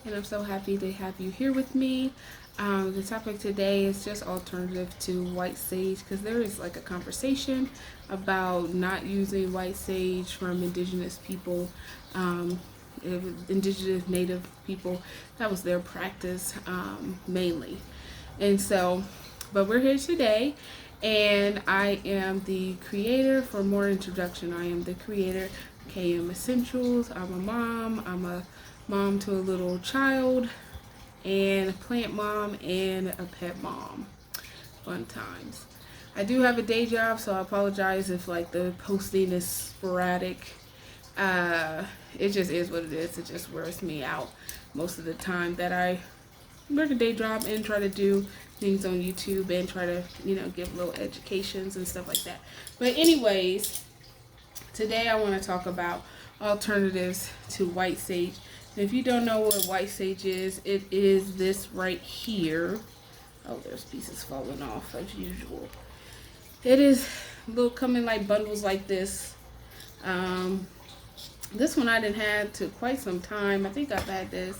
and I'm so happy to have you here with me. The topic today is just alternative to white sage because there is like a conversation about not using white sage from indigenous people, um, indigenous native people. That was their practice mainly. And so, but we're here today, and I am the creator. For more introduction, I am the creator KM Essentials. I'm a mom. I'm a mom to a little child, and a plant mom, and a pet mom. Fun times. I do have a day job, so I apologize if like the posting is sporadic. It just is what it is. It just wears me out most of the time that I work a day job and try to do things on YouTube and try to, give little educations and stuff like that. But anyways, today I want to talk about alternatives to white sage. And if you don't know what white sage is, it is this right here. Oh, there's pieces falling off as usual. It is little coming like bundles like this. This one I didn't have to quite some time. I think I've had this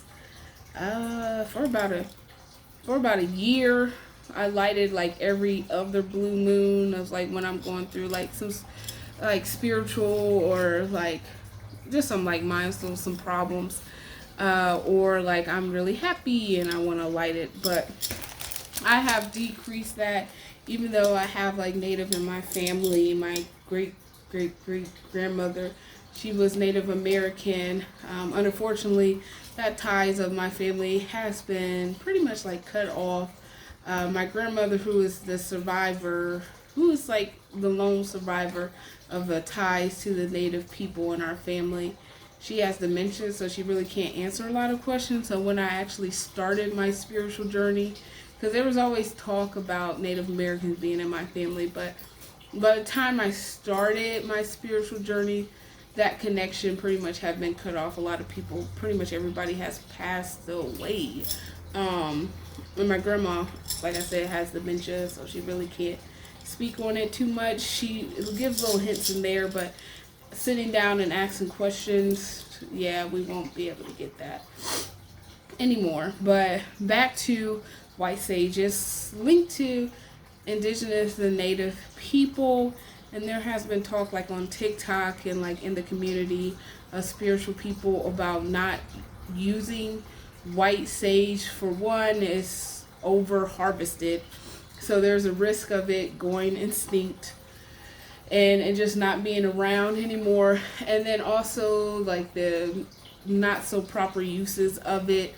for about a year. I lighted like every other blue moon of like when I'm going through like some like spiritual or like just some like mindful some problems, or like I'm really happy and I want to light it. But I have decreased that, even though I have like Native in my family. My great grandmother, she was Native American. Unfortunately, that ties of my family has been pretty much like cut off. My grandmother, who is the survivor, who is like the lone survivor of the ties to the Native people in our family, she has dementia, so she really can't answer a lot of questions. So when I actually started my spiritual journey, because there was always talk about Native Americans being in my family, but by the time I started my spiritual journey, that connection pretty much had been cut off. A lot of people, pretty much everybody has passed away. And my grandma, like I said, has dementia, so she really can't speak on it too much. She gives little hints in there, but sitting down and asking questions, yeah, we won't be able to get that anymore. But back to white sage, is linked to indigenous and native people. And there has been talk like on TikTok and like in the community of spiritual people about not using white sage. For one, it's over harvested, so there's a risk of it going extinct and just not being around anymore. And then also like the not so proper uses of it,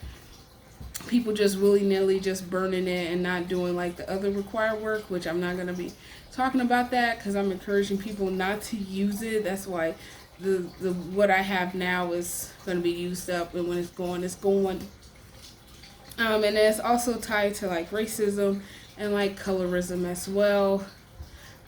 people just willy-nilly just burning it and not doing like the other required work, which I'm not going to be talking about that because I'm encouraging people not to use it. That's why the what I have now is going to be used up, and when it's gone, it's gone. And it's also tied to like racism and like colorism as well.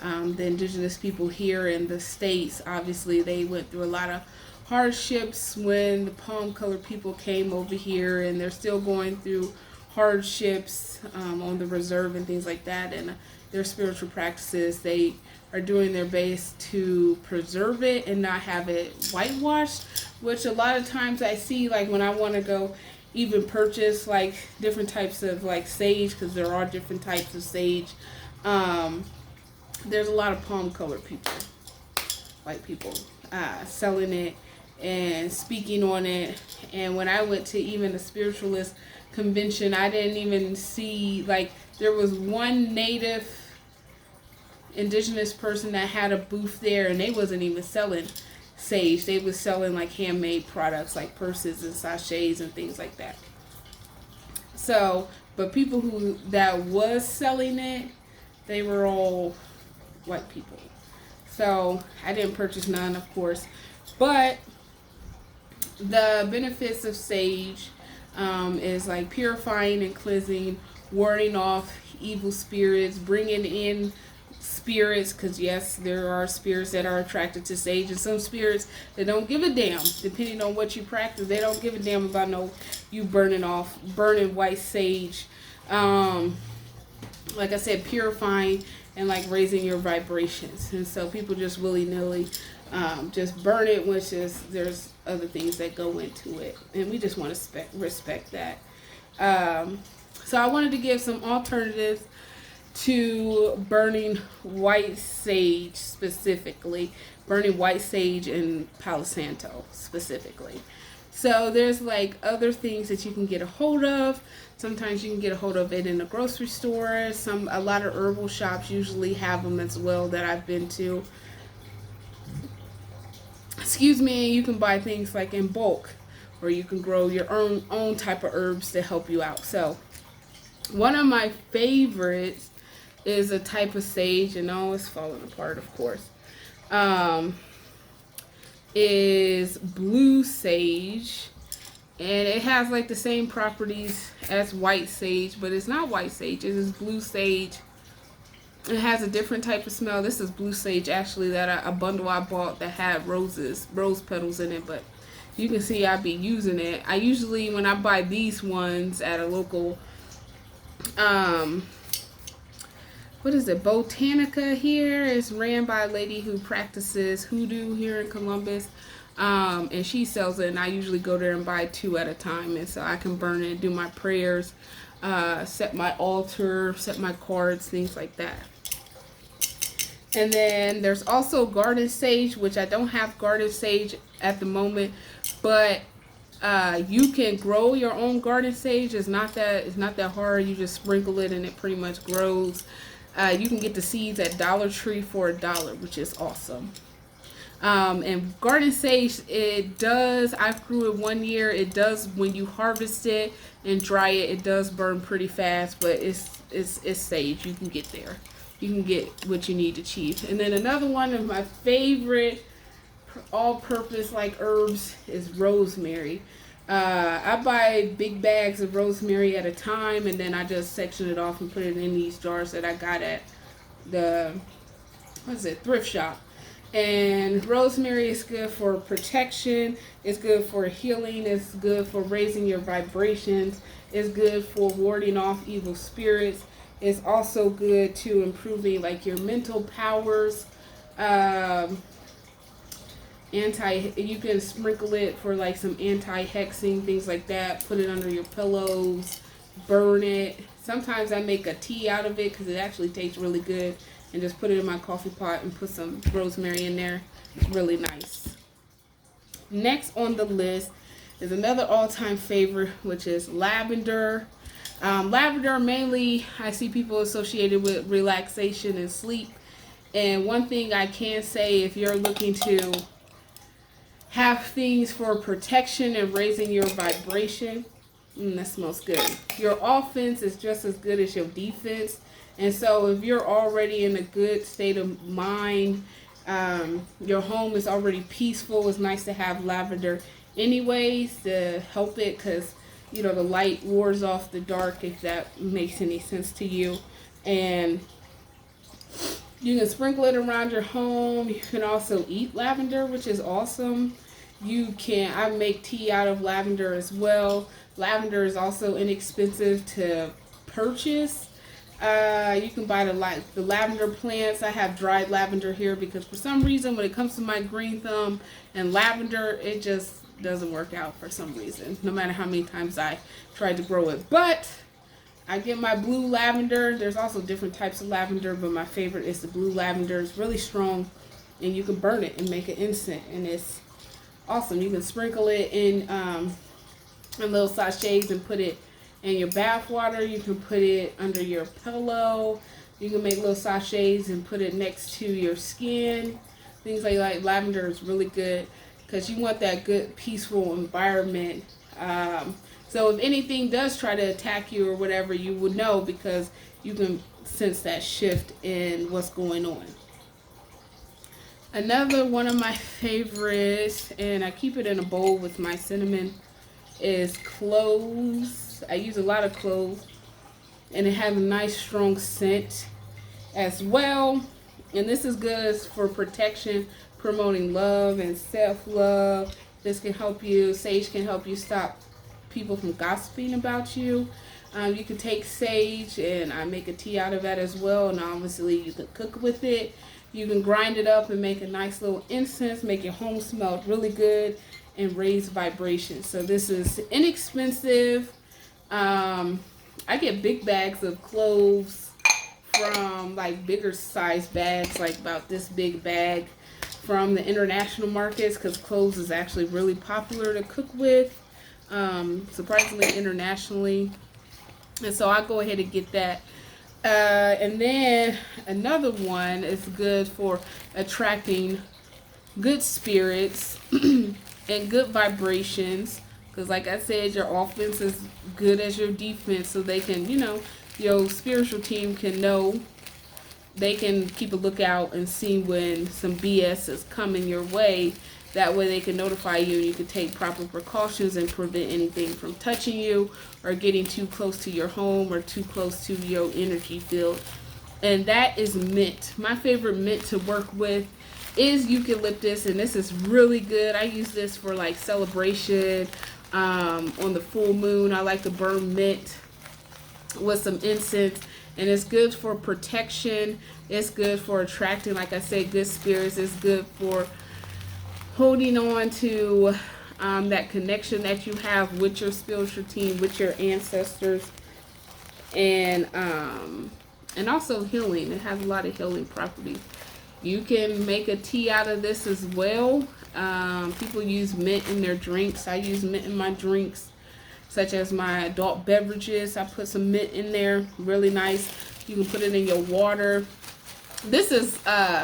The indigenous people here in the States, obviously they went through a lot of hardships when the palm colored people came over here, and they're still going through hardships on the reserve and things like that. And their spiritual practices, they are doing their best to preserve it and not have it whitewashed, which a lot of times I see like when I want to go even purchase like different types of like sage, because there are different types of sage. There's a lot of palm colored people, white people, selling it and speaking on it. And when I went to even a spiritualist convention, I didn't even see like there was one native indigenous person that had a booth there, and they wasn't even selling sage. They was selling like handmade products like purses and sachets and things like that. So, but people who that was selling it, they were all white people. So I didn't purchase none, of course. But the benefits of sage is like purifying and cleansing, warding off evil spirits, bringing in spirits, because yes, there are spirits that are attracted to sage, and some spirits that don't give a damn. Depending on what you practice, they don't give a damn about you burning white sage. Like I said, purifying and like raising your vibrations. And so people just willy-nilly just burn it, which is there's other things that go into it, and we just want to respect that. So I wanted to give some alternatives to burning white sage specifically, burning white sage and Palo Santo specifically. So there's like other things that you can get a hold of. Sometimes you can get a hold of it in the grocery store. A lot of herbal shops usually have them as well that I've been to. Excuse me, you can buy things like in bulk, or you can grow your own type of herbs to help you out. So one of my favorites is a type of sage, and oh, it's falling apart, of course. Is blue sage, and it has like the same properties as white sage, but it's not white sage. It is blue sage. It has a different type of smell. This is blue sage actually, that a bundle I bought that had rose petals in it, but you can see I be using it. I usually, when I buy these ones at a local what is it, Botanica here. It's ran by a lady who practices hoodoo here in Columbus, and she sells it, and I usually go there and buy 2 at a time, and so I can burn it, do my prayers, set my altar, set my cards, things like that. And then there's also garden sage, which I don't have garden sage at the moment, but you can grow your own garden sage. It's not that hard. You just sprinkle it and it pretty much grows. You can get the seeds at Dollar Tree for $1, which is awesome. And garden sage, I grew it one year. It does, when you harvest it and dry it, it does burn pretty fast, but it's sage. You can get there. You can get what you need to achieve. And then another one of my favorite all-purpose like herbs is rosemary. I buy big bags of rosemary at a time, and then I just section it off and put it in these jars that I got at the thrift shop. And rosemary is good for protection, it's good for healing, it's good for raising your vibrations, it's good for warding off evil spirits. It's also good to improving like your mental powers. You can sprinkle it for like some anti-hexing, things like that. Put it under your pillows, burn it. Sometimes I make a tea out of it because it actually tastes really good, and just put it in my coffee pot and put some rosemary in there. It's really nice. Next on the list is another all-time favorite, which is lavender. Lavender mainly I see people associated with relaxation and sleep. And one thing I can say, if you're looking to have things for protection and raising your vibration, that smells good. Your offense is just as good as your defense. And so if you're already in a good state of mind, your home is already peaceful, it's nice to have lavender anyways to help it, because the light wars off the dark, if that makes any sense to you. And you can sprinkle it around your home. You can also eat lavender, which is awesome. I make tea out of lavender as well. Lavender is also inexpensive to purchase. You can buy the lavender plants. I have dried lavender here because for some reason when it comes to my green thumb and lavender, it just doesn't work out for some reason, no matter how many times I tried to grow it. But I get my blue lavender. There's also different types of lavender, but my favorite is the blue lavender. It's really strong, and you can burn it and make an incense, and it's awesome. You can sprinkle it in little sachets and put it in your bath water. You can put it under your pillow. You can make little sachets and put it next to your skin. Things like that. Lavender is really good because you want that good peaceful environment. So if anything does try to attack you or whatever, you would know because you can sense that shift in what's going on. Another one of my favorites, and I keep it in a bowl with my cinnamon, is cloves. I use a lot of cloves, and it has a nice strong scent as well. And this is good for protection, promoting love and self-love. This can help you, sage can help you stop people from gossiping about you. You can take sage, and I make a tea out of that as well, and obviously you can cook with it. You can grind it up and make a nice little incense, make your home smell really good, and raise vibrations. So this is inexpensive. I get big bags of cloves from like bigger size bags, like about this big bag, from the international markets, because cloves is actually really popular to cook with, surprisingly internationally. And so I go ahead and get that. And then another one is good for attracting good spirits and good vibrations. Because like I said, your offense is good as your defense. So they can, your spiritual team can know. They can keep a lookout and see when some BS is coming your way. That way they can notify you and you can take proper precautions and prevent anything from touching you or getting too close to your home or too close to your energy field. And that is mint. My favorite mint to work with is eucalyptus, and this is really good. I use this for like celebration. On the full moon, I like to burn mint with some incense. And it's good for protection. It's good for attracting, like I said, good spirits. It's good for holding on to that connection that you have with your spiritual team, with your ancestors, and also healing. It has a lot of healing properties. You can make a tea out of this as well. People use mint in their drinks. I use mint in my drinks, such as my adult beverages. I put some mint in there, really nice. You can put it in your water. This is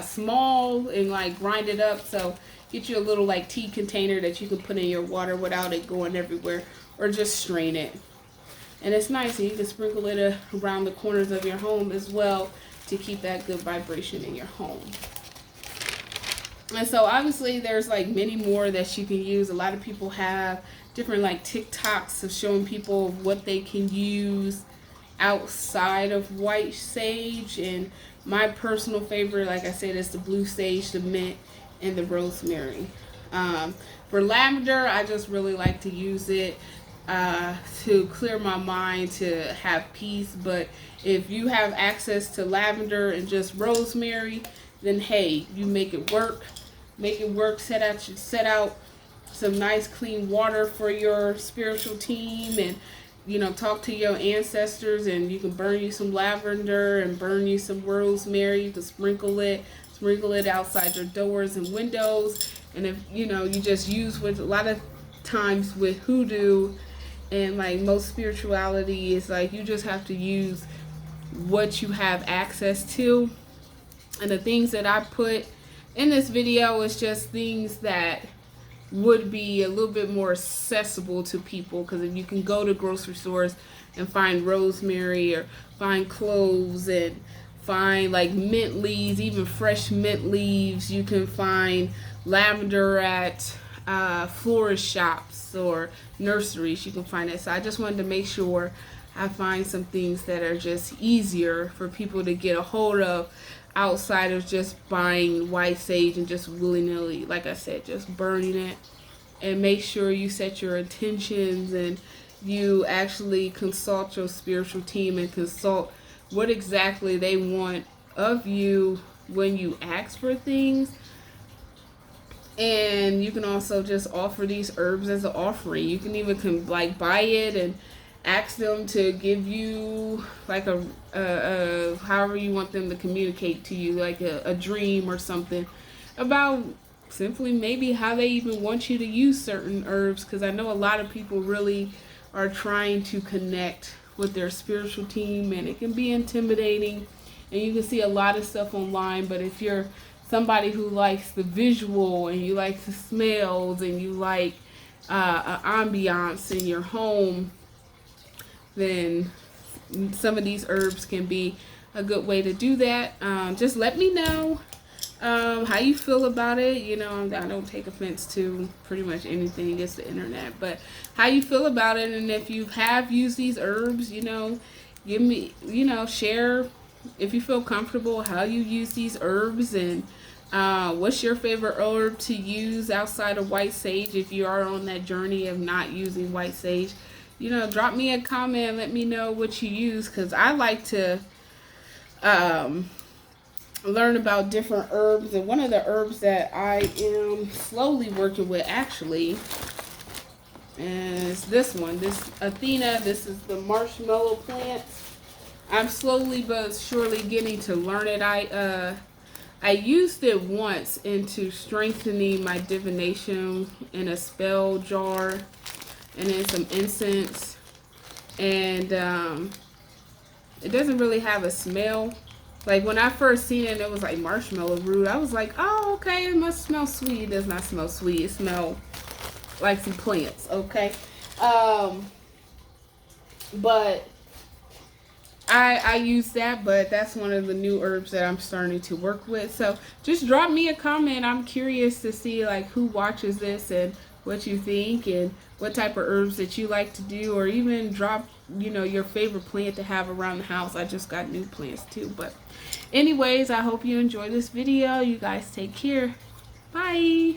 small and like grind it up, so get you a little like tea container that you can put in your water without it going everywhere, or just strain it. And it's nice, and you can sprinkle it around the corners of your home as well to keep that good vibration in your home. And so obviously there's like many more that you can use. A lot of people have different like TikToks of showing people what they can use outside of white sage. And my personal favorite, like I said, is the blue sage, the mint, and the rosemary. For lavender, I just really like to use it to clear my mind, to have peace. But if you have access to lavender and just rosemary, then hey, you make it work. Make it work. Set out some nice clean water for your spiritual team, and talk to your ancestors, and you can burn you some lavender and burn you some rosemary. You can sprinkle it outside your doors and windows. And if you just use, with a lot of times with hoodoo and like most spirituality, is like you just have to use what you have access to. And the things that I put in this video is just things that would be a little bit more accessible to people, because if you can go to grocery stores and find rosemary or find cloves and find like mint leaves, even fresh mint leaves. You can find lavender at florist shops or nurseries. You can find it. So I just wanted to make sure I find some things that are just easier for people to get a hold of outside of just buying white sage and just willy-nilly, like I said, just burning it. And make sure you set your intentions and you actually consult your spiritual team and consult what exactly they want of you when you ask for things. And you can also just offer these herbs as an offering. You can even buy it and ask them to give you like a however you want them to communicate to you, like a dream or something about simply maybe how they even want you to use certain herbs. Because I know a lot of people really are trying to connect with their spiritual team, and it can be intimidating, and you can see a lot of stuff online. But if you're somebody who likes the visual and you like the smells and you like an ambiance in your home, then some of these herbs can be a good way to do that. Just let me know how you feel about it. I don't take offense to pretty much anything. It's the internet. But how you feel about it, and if you have used these herbs, give me, share if you feel comfortable how you use these herbs, and what's your favorite herb to use outside of white sage if you are on that journey of not using white sage. Drop me a comment and let me know what you use, because I like to learn about different herbs. And one of the herbs that I am slowly working with actually is this one, this Athena. This is the marshmallow plant. I'm slowly but surely getting to learn it. I used it once into strengthening my divination in a spell jar and then some incense. And it doesn't really have a smell. Like when I first seen it, it was like marshmallow root. I was like, oh, okay, it must smell sweet. It does not smell sweet. It smells like some plants, okay? But I use that, but that's one of the new herbs that I'm starting to work with. So just drop me a comment. I'm curious to see like who watches this and what you think and what type of herbs that you like to do, or even drop, you know, your favorite plant to have around the house. I just got new plants too. But anyways, I hope you enjoyed this video. You guys take care. Bye.